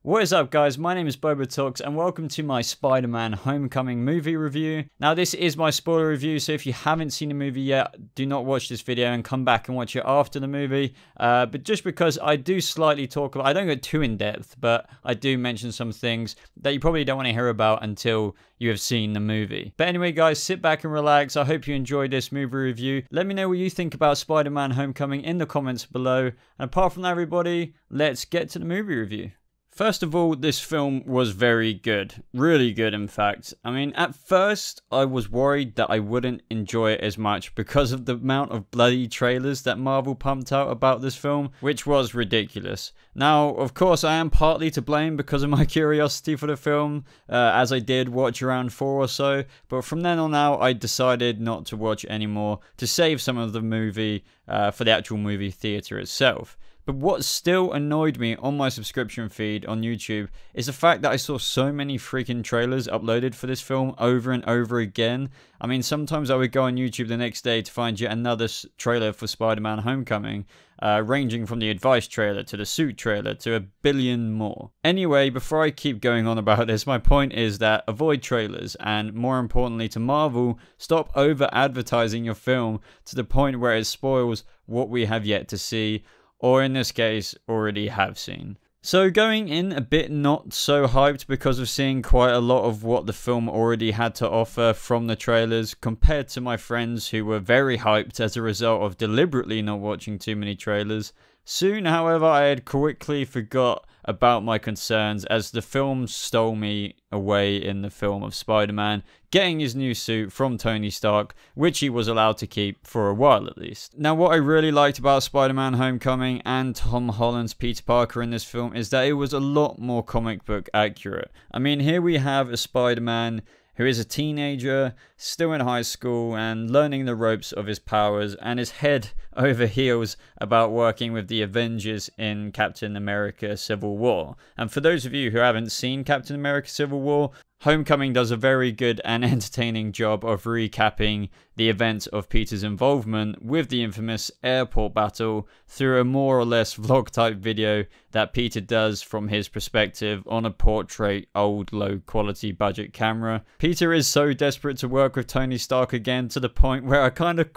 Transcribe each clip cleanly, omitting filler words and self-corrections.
What is up, guys? My name is BobaTalks and welcome to my Spider-Man Homecoming movie review. Now, this is my spoiler review, so if you haven't seen the movie yet, do not watch this video and come back and watch it after the movie. But just because I do slightly talk about, I don't go too in depth, but I do mention some things that you probably don't want to hear about until you have seen the movie. But anyway, guys, sit back and relax. I hope you enjoyed this movie review. Let me know what you think about Spider-Man Homecoming in the comments below. And apart from that, everybody, let's get to the movie review. First of all, this film was very good. Really good, in fact. I mean, at first, I was worried that I wouldn't enjoy it as much because of the amount of bloody trailers that Marvel pumped out about this film, which was ridiculous. Now, of course, I am partly to blame because of my curiosity for the film, as I did watch around 4 or so, but from then on out, I decided not to watch anymore to save some of the movie for the actual movie theater itself. But what still annoyed me on my subscription feed on YouTube is the fact that I saw so many freaking trailers uploaded for this film over and over again. I mean, sometimes I would go on YouTube the next day to find yet another trailer for Spider-Man Homecoming, ranging from the Advice trailer to the Suit trailer to a billion more. Anyway, before I keep going on about this, my point is that avoid trailers and, more importantly to Marvel, stop over-advertising your film to the point where it spoils what we have yet to see, or in this case, already have seen. So going in a bit not so hyped because of seeing quite a lot of what the film already had to offer from the trailers, compared to my friends who were very hyped as a result of deliberately not watching too many trailers. Soon, however, I had quickly forgot about my concerns as the film stole me away in the film of Spider-Man getting his new suit from Tony Stark, which he was allowed to keep for a while at least. Now, what I really liked about Spider-Man Homecoming and Tom Holland's Peter Parker in this film is that it was a lot more comic book accurate. I mean, here we have a Spider-Man who is a teenager, still in high school and learning the ropes of his powers, and is head over heels about working with the Avengers in Captain America Civil War. And for those of you who haven't seen Captain America Civil War, Homecoming does a very good and entertaining job of recapping the events of Peter's involvement with the infamous airport battle through a more or less vlog type video that Peter does from his perspective on a portrait old low quality budget camera. Peter is so desperate to work with Tony Stark again to the point where I kind of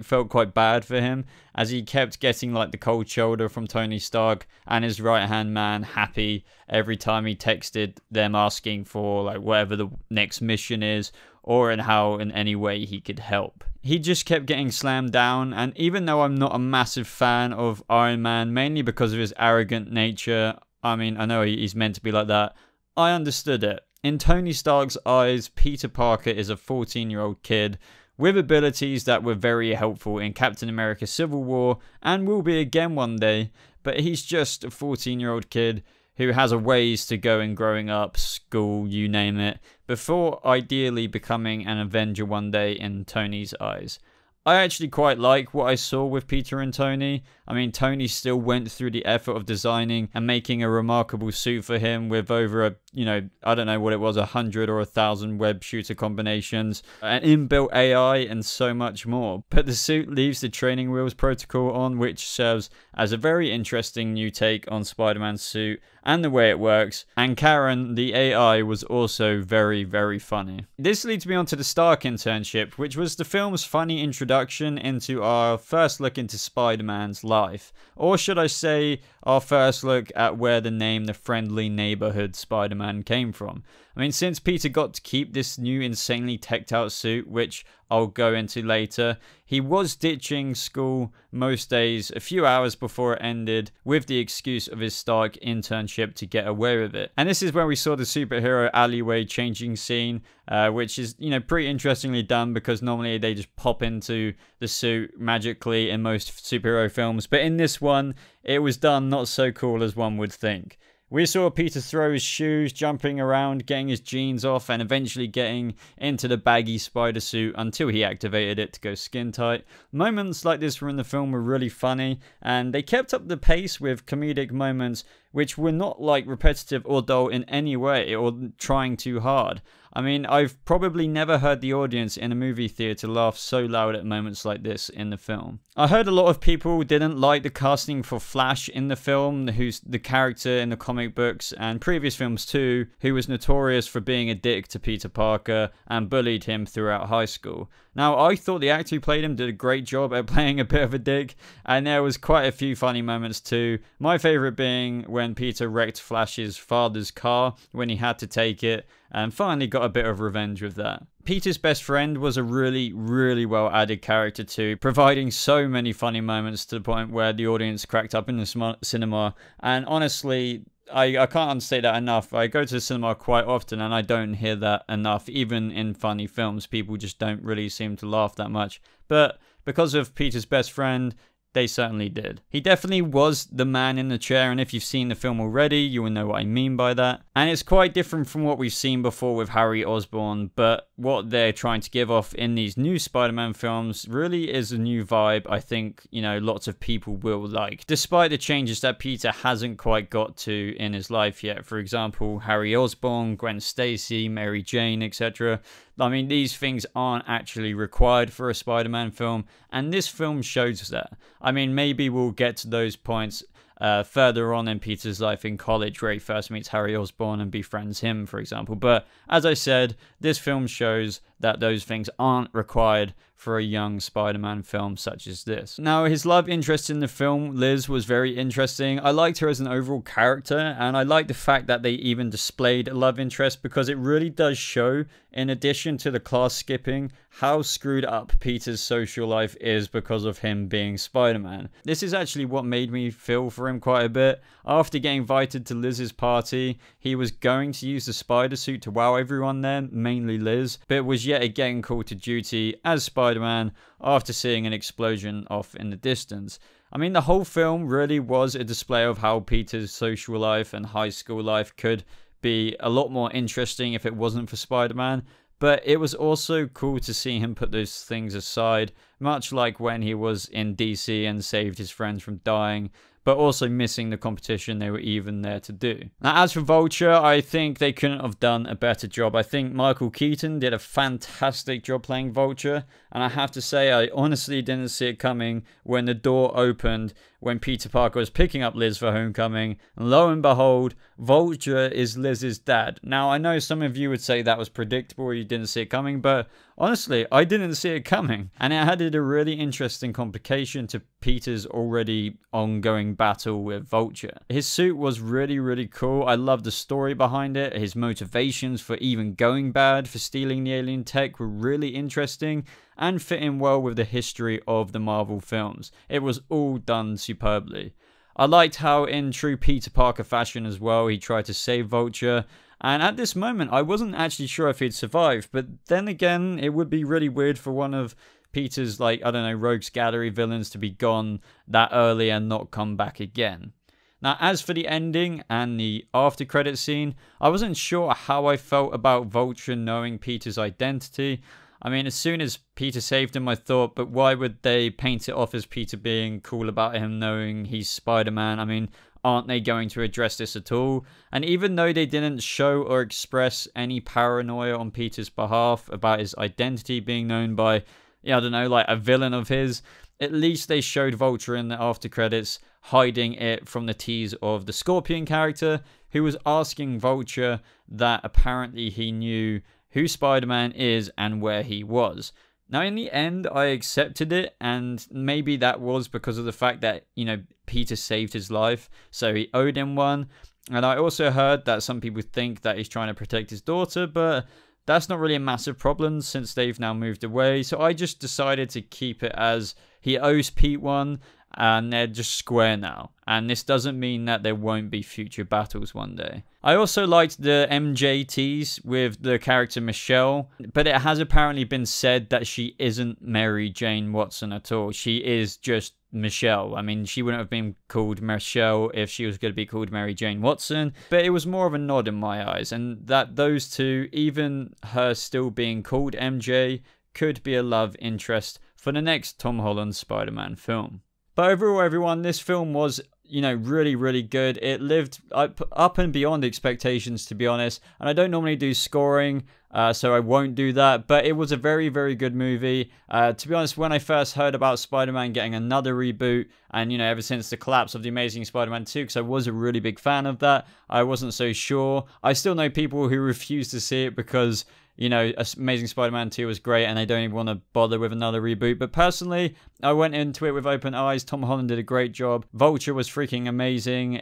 felt quite bad for him, as he kept getting the cold shoulder from Tony Stark and his right hand man Happy every time he texted them asking for whatever the next mission is, or in how in any way he could help. He just kept getting slammed down, and even though I'm not a massive fan of Iron Man, mainly because of his arrogant nature, I mean, I know he's meant to be like that, I understood it. In Tony Stark's eyes, Peter Parker is a 14-year-old kid with abilities that were very helpful in Captain America Civil War and will be again one day, but he's just a 14-year-old kid who has a ways to go in growing up, school, you name it, before ideally becoming an Avenger one day in Tony's eyes. I actually quite like what I saw with Peter and Tony. I mean, Tony still went through the effort of designing and making a remarkable suit for him with over I don't know what it was, 100 or 1,000 web shooter combinations, an inbuilt AI, and so much more. But the suit leaves the training wheels protocol on, which serves as a very interesting new take on Spider-Man's suit and the way it works. And Karen, the AI, was also very, very funny. This leads me on to the Stark internship, which was the film's funny introduction into our first look into Spider-Man's life. Or should I say, our first look at where the name The Friendly Neighborhood Spider-Man came from. I mean, since Peter got to keep this new insanely teched out suit, which I'll go into later, he was ditching school most days a few hours before it ended with the excuse of his Stark internship to get away with it. And this is where we saw the superhero alleyway changing scene, which is, pretty interestingly done because normally they just pop into the suit magically in most superhero films. But in this one, it was done not so cool as one would think. We saw Peter throw his shoes, jumping around, getting his jeans off, and eventually getting into the baggy spider suit until he activated it to go skin tight. Moments like this from the film were really funny, and they kept up the pace with comedic moments which were not like repetitive or dull in any way or trying too hard. I mean, I've probably never heard the audience in a movie theatre laugh so loud at moments like this in the film. I heard a lot of people didn't like the casting for Flash in the film, who's the character in the comic books and previous films too, who was notorious for being a dick to Peter Parker and bullied him throughout high school. Now, I thought the actor who played him did a great job at playing a bit of a dick, and there was quite a few funny moments too. My favourite being when Peter wrecked Flash's father's car when he had to take it, and finally got a bit of revenge with that. Peter's best friend was a really, really well added character too, providing so many funny moments to the point where the audience cracked up in the cinema. And honestly, I can't understate that enough. I go to the cinema quite often and I don't hear that enough. Even in funny films, people just don't really seem to laugh that much. But because of Peter's best friend, they certainly did. He definitely was the man in the chair, and if you've seen the film already, you will know what I mean by that. And it's quite different from what we've seen before with Harry Osborn, but what they're trying to give off in these new Spider-Man films really is a new vibe I think, you know, lots of people will like, despite the changes that Peter hasn't quite got to in his life yet. For example, Harry Osborn, Gwen Stacy, Mary Jane, etc. I mean, these things aren't actually required for a Spider-Man film, and this film shows that. I mean, maybe we'll get to those points further on in Peter's life in college, where he first meets Harry Osborn and befriends him, for example. But as I said, this film shows that those things aren't required for a young Spider-Man film such as this. Now, his love interest in the film, Liz, was very interesting. I liked her as an overall character, and I liked the fact that they even displayed a love interest, because it really does show, in addition to the class skipping, how screwed up Peter's social life is because of him being Spider-Man. This is actually what made me feel for him quite a bit. After getting invited to Liz's party, he was going to use the spider suit to wow everyone there, mainly Liz, but was yet again called to duty as Spider-Man after seeing an explosion off in the distance. I mean, the whole film really was a display of how Peter's social life and high school life could be a lot more interesting if it wasn't for Spider-Man. But it was also cool to see him put those things aside, much like when he was in DC and saved his friends from dying, but also missing the competition they were even there to do. Now, as for Vulture, I think they couldn't have done a better job. I think Michael Keaton did a fantastic job playing Vulture, and I have to say, I honestly didn't see it coming when the door opened when Peter Parker was picking up Liz for Homecoming, and lo and behold, Vulture is Liz's dad. Now, I know some of you would say that was predictable, or you didn't see it coming, but honestly, I didn't see it coming, and it added a really interesting complication to Peter's already ongoing battle with Vulture. His suit was really, really cool. I love the story behind it. His motivations for even going bad for stealing the alien tech were really interesting and fit in well with the history of the Marvel films. It was all done superbly. I liked how, in true Peter Parker fashion as well, he tried to save Vulture. And at this moment, I wasn't actually sure if he'd survive. But then again, it would be really weird for one of Peter's, like, I don't know, rogues gallery villains to be gone that early and not come back again. Now, as for the ending and the after credit scene, I wasn't sure how I felt about Vulture knowing Peter's identity. I mean, as soon as Peter saved him, I thought, but why would they paint it off as Peter being cool about him knowing he's Spider-Man? I mean, aren't they going to address this at all? And even though they didn't show or express any paranoia on Peter's behalf about his identity being known by, I don't know, like a villain of his, at least they showed Vulture in the after credits hiding it from the tease of the Scorpion character, who was asking Vulture that apparently he knew who Spider-Man is and where he was. Now, in the end, I accepted it, and maybe that was because of the fact that, Peter saved his life, so he owed him one. And I also heard that some people think that he's trying to protect his daughter, but that's not really a massive problem since they've now moved away. So I just decided to keep it as he owes Pete one, and they're just square now. And this doesn't mean that there won't be future battles one day. I also liked the MJ tease with the character Michelle, but it has apparently been said that she isn't Mary Jane Watson at all. She is just Michelle. I mean, she wouldn't have been called Michelle if she was going to be called Mary Jane Watson, but it was more of a nod in my eyes, and that those two, even her still being called MJ, could be a love interest for the next Tom Holland Spider-Man film. But overall, everyone, this film was, you know, really, really good. It lived up and beyond expectations, to be honest. And I don't normally do scoring, so I won't do that. But it was a very, very good movie. To be honest, when I first heard about Spider-Man getting another reboot, and, you know, ever since the collapse of The Amazing Spider-Man 2, because I was a really big fan of that, I wasn't so sure. I still know people who refuse to see it because, you know, Amazing Spider-Man 2 was great and they don't even want to bother with another reboot. But personally, I went into it with open eyes. Tom Holland did a great job. Vulture was freaking amazing.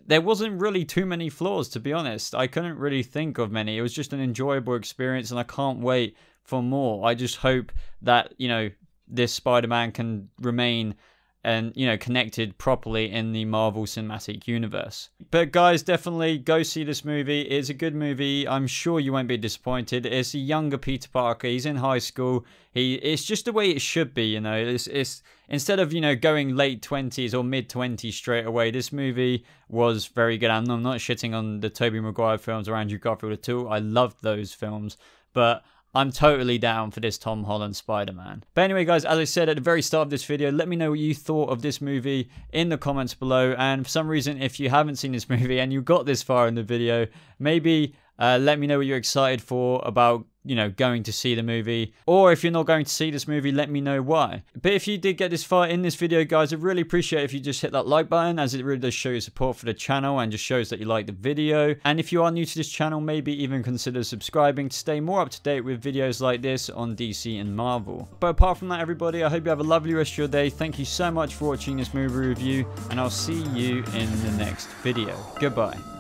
There wasn't really too many flaws, to be honest. I couldn't really think of many. It was just an enjoyable experience and I can't wait for more. I just hope that, you know, this Spider-Man can remain and, you know, connected properly in the Marvel Cinematic Universe. But guys, definitely go see this movie. It's a good movie. I'm sure you won't be disappointed. It's a younger Peter Parker. He's in high school. It's just the way it should be, you know. It's instead of, you know, going late 20s or mid 20s straight away, this movie was very good. And I'm not shitting on the Tobey Maguire films or Andrew Garfield at all. I loved those films, but I'm totally down for this Tom Holland Spider-Man. But anyway, guys, as I said at the very start of this video, let me know what you thought of this movie in the comments below. And for some reason, if you haven't seen this movie and you got this far in the video, maybe let me know what you're excited for about, you know, going to see the movie. Or if you're not going to see this movie, let me know why. But if you did get this far in this video, guys, I'd really appreciate it if you just hit that like button, as it really does show your support for the channel and just shows that you like the video. And if you are new to this channel, maybe even consider subscribing to stay more up to date with videos like this on DC and Marvel. But apart from that, everybody, I hope you have a lovely rest of your day. Thank you so much for watching this movie review, and I'll see you in the next video. Goodbye.